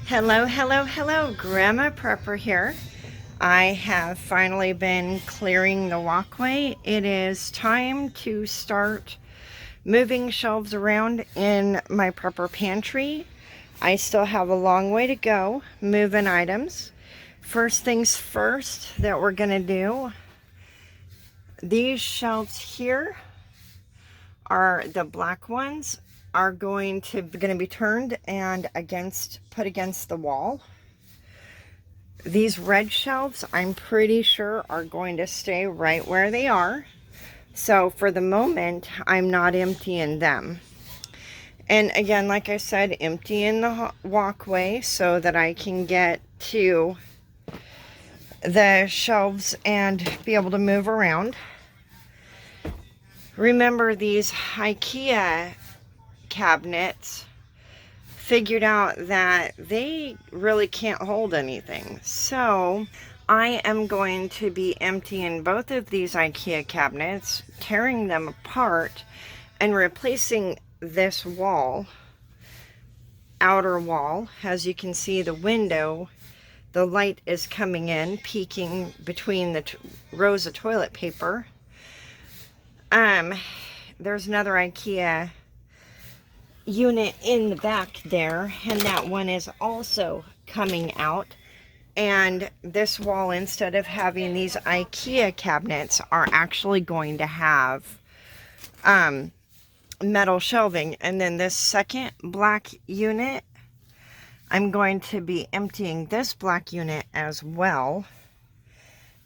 Hello, hello, hello, Grandma Prepper here. I have finally been clearing the walkway. It is time to start moving shelves around in my Prepper Pantry. I still have a long way to go moving items. First things first that we're gonna do, these shelves here are the black ones are going to be turned and put against the wall. These red shelves, I'm pretty sure, are going to stay right where they are. So for the moment, I'm not emptying them. And again, like I said, emptying the walkway so that I can get to the shelves and be able to move around. Remember, these Ikea cabinets, figured out that they really can't hold anything. So I am going to be emptying both of these Ikea cabinets, tearing them apart, and replacing this wall, outer wall. As you can see, the window, the light is coming in, peeking between the rows of toilet paper. There's another Ikea unit in the back there, and that one is also coming out. And this wall, instead of having these Ikea cabinets, are actually going to have metal shelving. And then this second black unit, I'm going to be emptying this black unit as well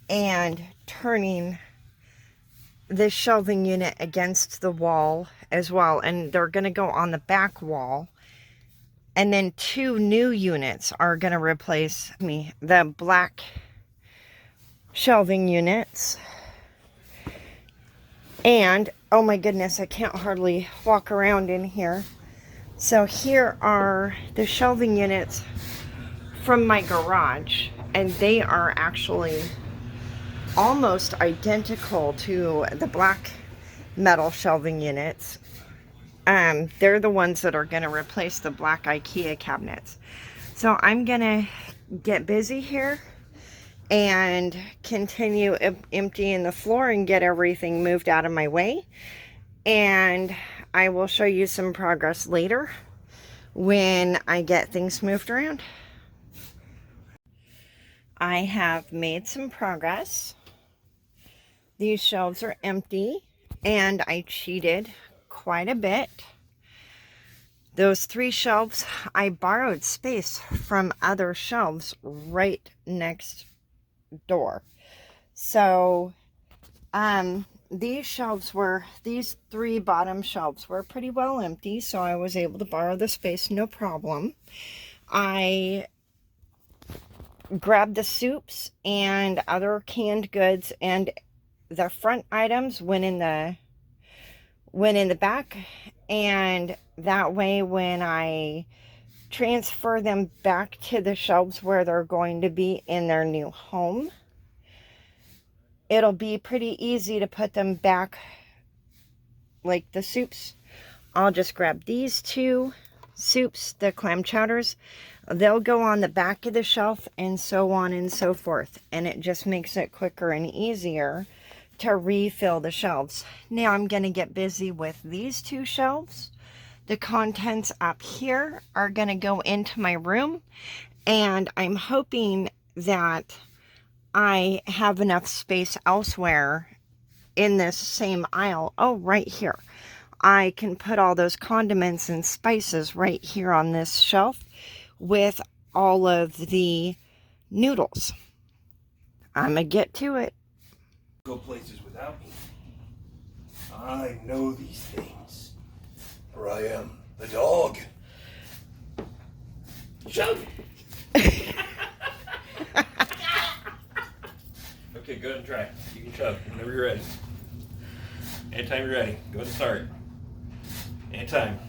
and turning this shelving unit against the wall as well, and they're going to go on the back wall. And then two new units are going to replace the black shelving units. And oh my goodness, I can't hardly walk around in here. So here are the shelving units from my garage, and they are actually almost identical to the black metal shelving units. They're the ones that are going to replace the black Ikea cabinets. So I'm going to get busy here and continue emptying the floor and get everything moved out of my way. And I will show you some progress later when I get things moved around. I have made some progress. These shelves are empty, and I cheated quite a bit. Those 3 shelves, I borrowed space from other shelves right next door. So these 3 bottom shelves were pretty well empty, so I was able to borrow the space, no problem. I grabbed the soups and other canned goods, and the front items went in the back, and that way when I transfer them back to the shelves where they're going to be in their new home, it'll be pretty easy to put them back. Like the soups, I'll just grab these 2 soups, the clam chowders, they'll go on the back of the shelf, and so on and so forth, and it just makes it quicker and easier to refill the shelves. Now I'm going to get busy with these 2 shelves. The contents up here are going to go into my room, and I'm hoping that I have enough space elsewhere in this same aisle. Oh, right here. I can put all those condiments and spices right here on this shelf with all of the noodles. I'm gonna get to it. Go places without me. I know these things, for I am the dog. Shove! Okay, go ahead and try. You can shove whenever you're ready. Anytime you're ready, go ahead and start. Anytime.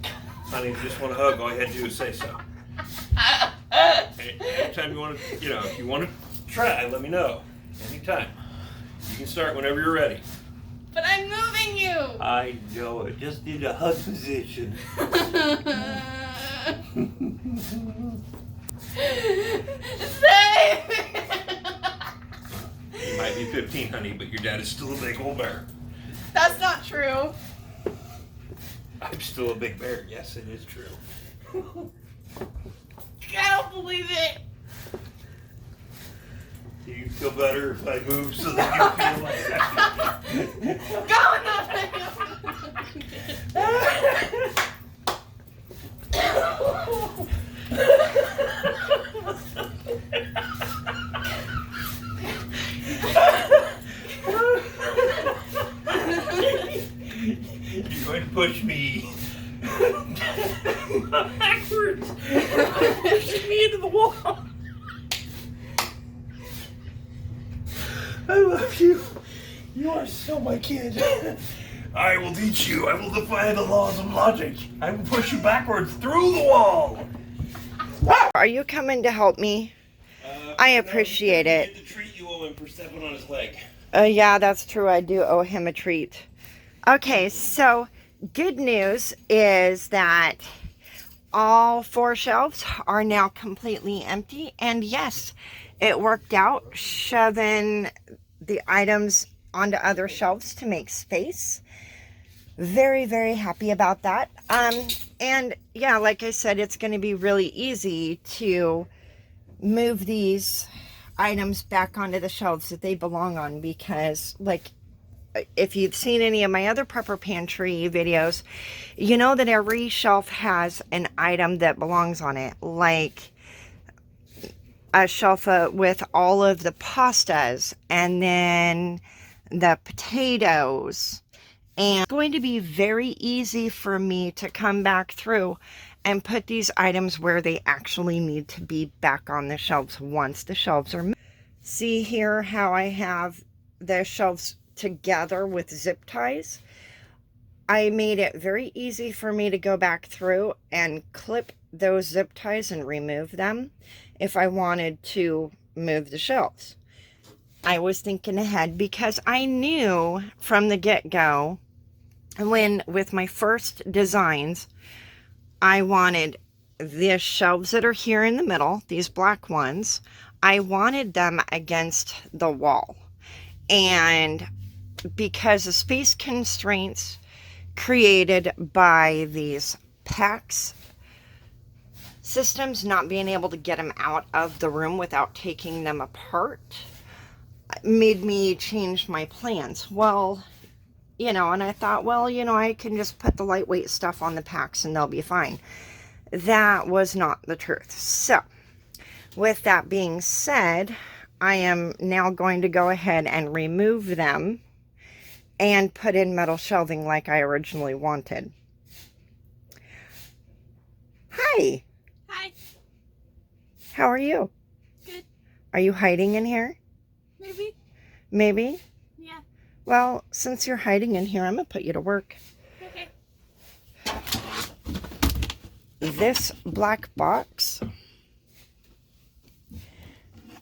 Honey, if you just want a hug, all you had to do is say so. Anytime you want to, if you want to try, let me know. Anytime. You can start whenever you're ready. But I'm moving you! I know it. Just need a hug position. You might be 15, honey, but your dad is still a big old bear. That's not true. I'm still a big bear. Yes, it is true. I don't believe it. Do you feel better if I move so that you feel like that? Go You're going to push me backwards. Pushing me into the wall. I love you. You are still my kid. I will teach you. I will defy the laws of logic. I will push you backwards through the wall. Are you coming to help me? I appreciate it. Get the treat you owe him for stepping on his leg. Yeah, that's true. I do owe him a treat. Okay, so good news is that all 4 shelves are now completely empty. And yes, it worked out shoving the items onto other shelves to make space. Very, very happy about that. And yeah, like I said, it's going to be really easy to move these items back onto the shelves that they belong on, because like if you've seen any of my other Prepper Pantry videos, you know that every shelf has an item that belongs on it, like a shelf with all of the pastas and then the potatoes. And it's going to be very easy for me to come back through and put these items where they actually need to be back on the shelves once the shelves are moved. See here how I have the shelves together with zip ties. I made it very easy for me to go back through and clip those zip ties and remove them if I wanted to move the shelves. I was thinking ahead because I knew from the get-go, when with my first designs, I wanted the shelves that are here in the middle, these black ones, I wanted them against the wall. And because of space constraints created by these Pax systems, not being able to get them out of the room without taking them apart, made me change my plans. Well, you know, and I thought, well, you know, I can just put the lightweight stuff on the Pax and they'll be fine. That was not the truth. So, with that being said, I am now going to go ahead and remove them and put in metal shelving like I originally wanted. Hi. Hi. How are you? Good. Are you hiding in here? Maybe. Maybe? Yeah. Well, since you're hiding in here, I'm going to put you to work. Okay. This black box,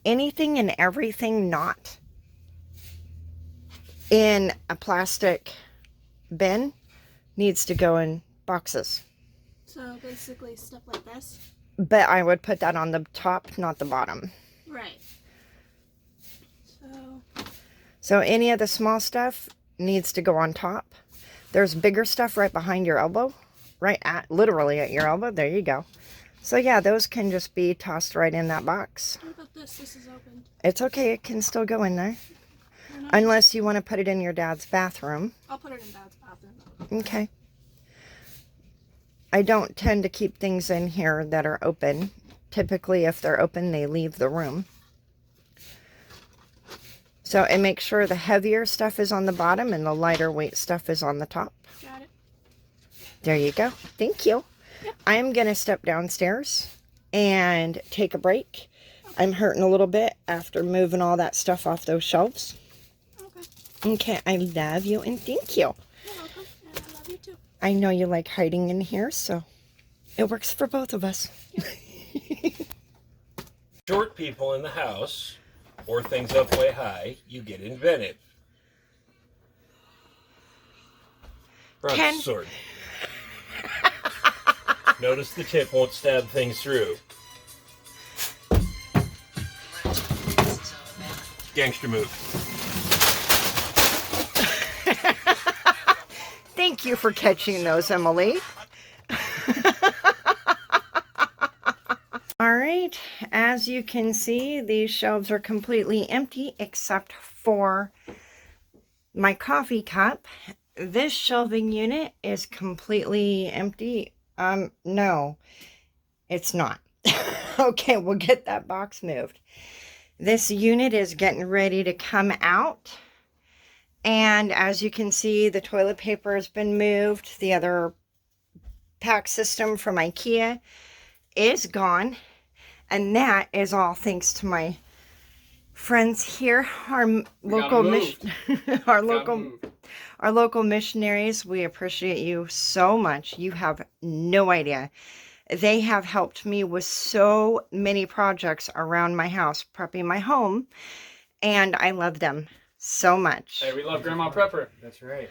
anything and everything not in a plastic bin needs to go in boxes. So basically stuff like this? But I would put that on the top, not the bottom. Right. So any of the small stuff needs to go on top. There's bigger stuff right behind your elbow. Literally at your elbow. There you go. So yeah, those can just be tossed right in that box. What about this? This is open. It's okay. It can still go in there. Unless you want to put it in your dad's bathroom. I'll put it in Dad's bathroom. Okay. I don't tend to keep things in here that are open. Typically, if they're open, they leave the room. So, and make sure the heavier stuff is on the bottom and the lighter weight stuff is on the top. Got it. There you go. Thank you. Yep. I am going to step downstairs and take a break. I'm hurting a little bit after moving all that stuff off those shelves. Okay. Okay, I love you and thank you. You're welcome. And I love you too. I know you like hiding in here, so it works for both of us. Yep. Short people in the house, or things up way high, you get inventive. Run, Ken. sword. Notice the tip won't stab things through. Gangster move. Thank you for catching those, Emily. All right, as you can see, these shelves are completely empty except for my coffee cup. This shelving unit is completely empty. No, it's not. Okay, we'll get that box moved. This unit is getting ready to come out. And as you can see, the toilet paper has been moved. The other pack system from Ikea is gone. And that is all thanks to my friends here, our local missionaries. We appreciate you so much. You have no idea. They have helped me with so many projects around my house, prepping my home, and I love them so much. Hey, we love Grandma Prepper. That's right.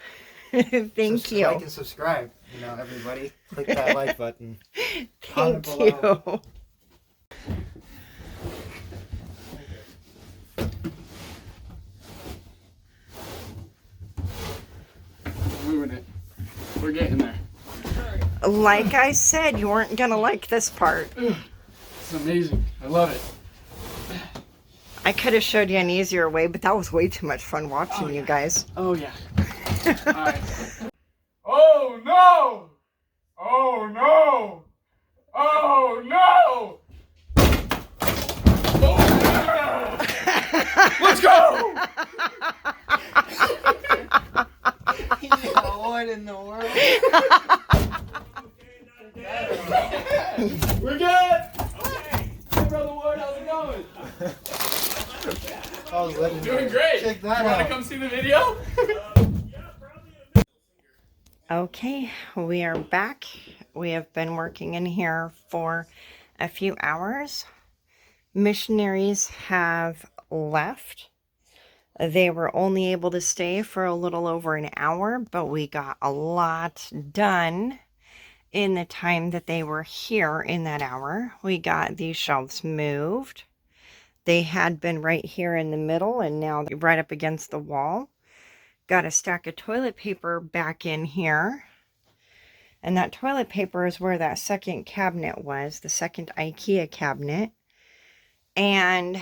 Thank you. Like and subscribe. You know, everybody, click that like button. Thank you. We're moving it. We're getting there. Like I said, you weren't gonna like this part. It's amazing. I love it. I could have showed you an easier way, but that was way too much fun watching you guys. Oh yeah. All right. Oh no! Oh no! Oh no! Let's go! What in the world? We're good! Okay. Hey, Brother Ward, how's it going? I was letting Doing great. Check that You want out. to come see the video? Okay, we are back. We have been working in here for a few hours. Missionaries have left. They were only able to stay for a little over an hour, but we got a lot done in the time that they were here in that hour. We got these shelves moved. They had been right here in the middle, and now they're right up against the wall. Got a stack of toilet paper back in here. And that toilet paper is where that second cabinet was, the second Ikea cabinet. And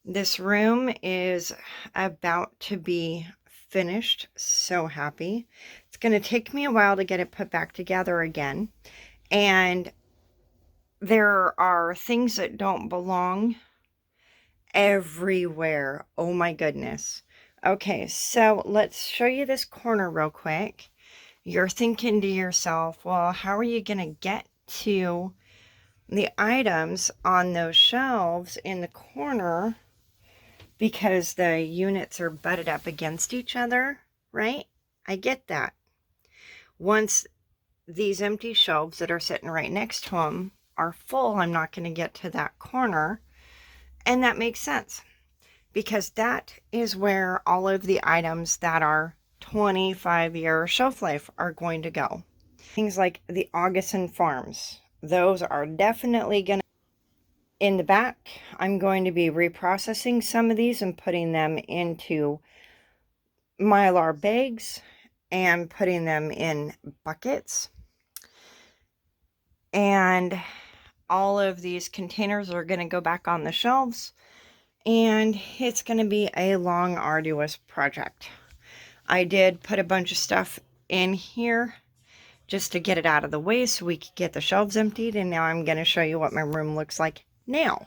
this room is about to be finished. So happy. It's going to take me a while to get it put back together again. And there are things that don't belong everywhere. Oh my goodness. Okay, so let's show you this corner real quick. You're thinking to yourself, well, how are you going to get to the items on those shelves in the corner? Because the units are butted up against each other, right? I get that. Once these empty shelves that are sitting right next to them are full, I'm not going to get to that corner. And that makes sense, because that is where all of the items that are 25-year shelf life are going to go. Things like the Augustin Farms, those are definitely going to. In the back, I'm going to be reprocessing some of these and putting them into Mylar bags and putting them in buckets. And all of these containers are going to go back on the shelves, and it's going to be a long, arduous project. I did put a bunch of stuff in here just to get it out of the way so we could get the shelves emptied, and now I'm going to show you what my room looks like now.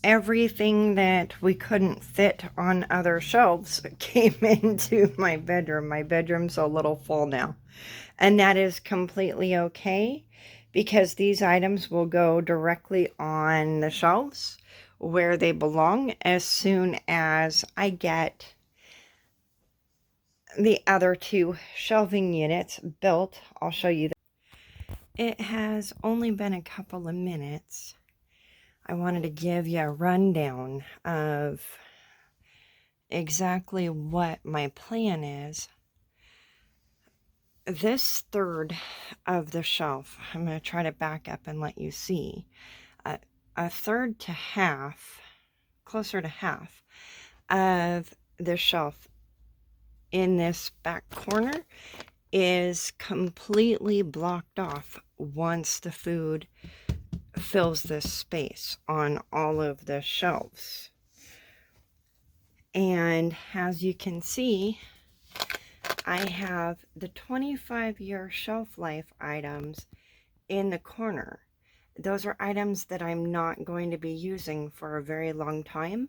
Everything that we couldn't fit on other shelves came into my bedroom. My bedroom's a little full now, and that is completely okay, because these items will go directly on the shelves where they belong as soon as I get the other two shelving units built. I'll show you that. It has only been a couple of minutes. I wanted to give you a rundown of exactly what my plan is. this third of the shelf, I'm going to try to back up and let you see. A third to half, closer to half of the shelf in this back corner is completely blocked off once the food fills this space on all of the shelves. And as you can see, I have the 25-year shelf life items in the corner. Those are items that I'm not going to be using for a very long time,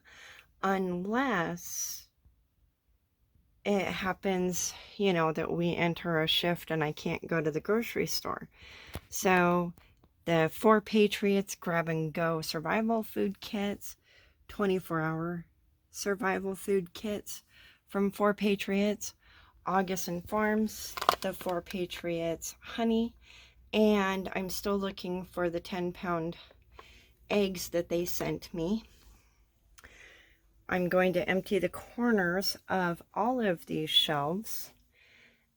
unless it happens, you know, that we enter a shift and I can't go to the grocery store. So the 4 Patriots grab and go survival food kits, 24-hour survival food kits from 4 Patriots, August and Farms, the 4 Patriots honey, and I'm still looking for the 10-pound eggs that they sent me. I'm going to empty the corners of all of these shelves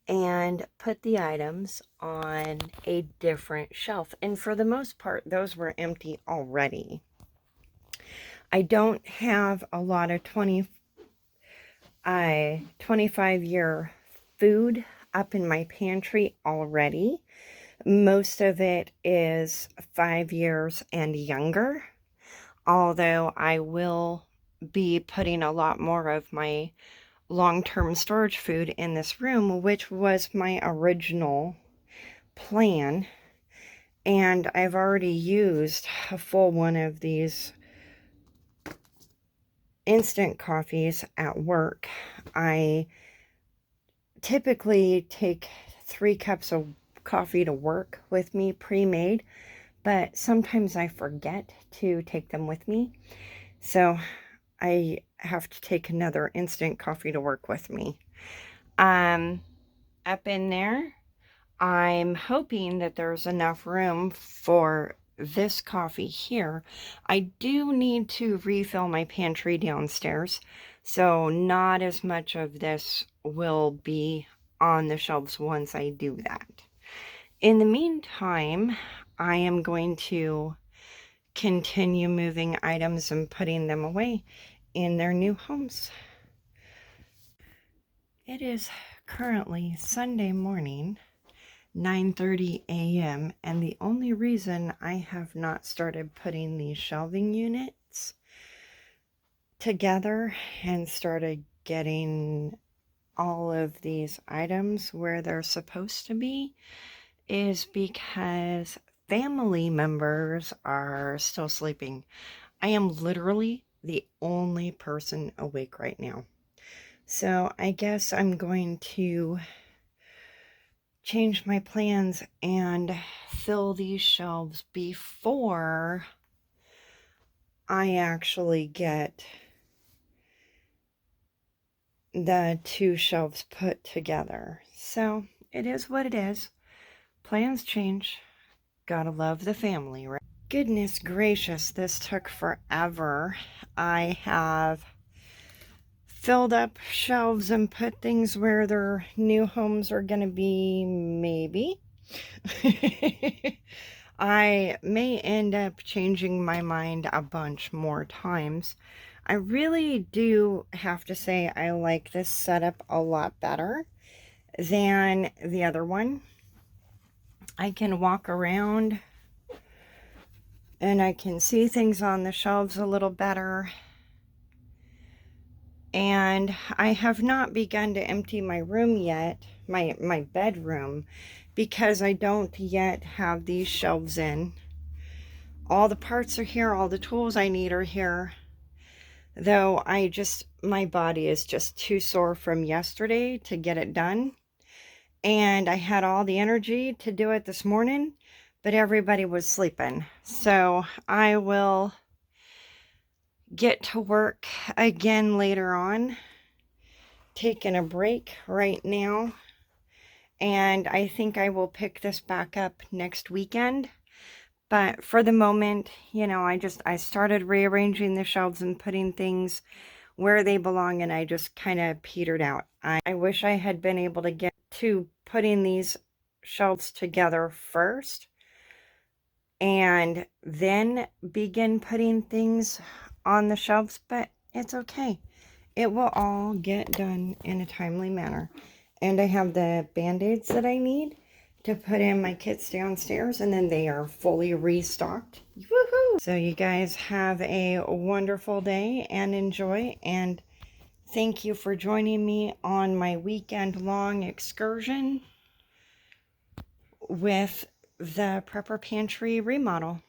and put the items on a different shelf. And for the most part, those were empty already. I don't have a lot of 25-year food up in my pantry already. Most of it is 5 years and younger, although I will be putting a lot more of my long-term storage food in this room, which was my original plan. And I've already used a full one of these instant coffees at work. I typically take 3 cups of coffee to work with me pre-made, but sometimes I forget to take them with me, so I have to take another instant coffee to work with me. Up in there, I'm hoping that there's enough room for this coffee here. I do need to refill my pantry downstairs, so not as much of this will be on the shelves once I do that. In the meantime, I am going to continue moving items and putting them away in their new homes. It is currently Sunday morning, 9:30 a.m. and the only reason I have not started putting these shelving units together and started getting all of these items where they're supposed to be is because family members are still sleeping. I am literally the only person awake right now. So I guess I'm going to change my plans and fill these shelves before I actually get the 2 shelves put together. So it is what it is. Plans change. Gotta love the family, right? Goodness gracious, this took forever. I have filled up shelves and put things where their new homes are gonna be, maybe. I may end up changing my mind a bunch more times. I really do have to say I like this setup a lot better than the other one. I can walk around and I can see things on the shelves a little better. And I have not begun to empty my room yet, my bedroom, because I don't yet have these shelves in. All the parts are here, all the tools I need are here. Though my body is just too sore from yesterday to get it done. And I had all the energy to do it this morning, but everybody was sleeping. So I will get to work again later on, taking a break right now. And I think I will pick this back up next weekend. But for the moment, you know, I started rearranging the shelves and putting things where they belong, and I just kind of petered out. I wish I had been able to get to putting these shelves together first and then begin putting things on the shelves, but it's okay. It will all get done in a timely manner. And I have the band-aids that I need to put in my kits downstairs, and then they are fully restocked. Woohoo! So you guys have a wonderful day and enjoy, and thank you for joining me on my weekend-long excursion with the Prepper Pantry remodel.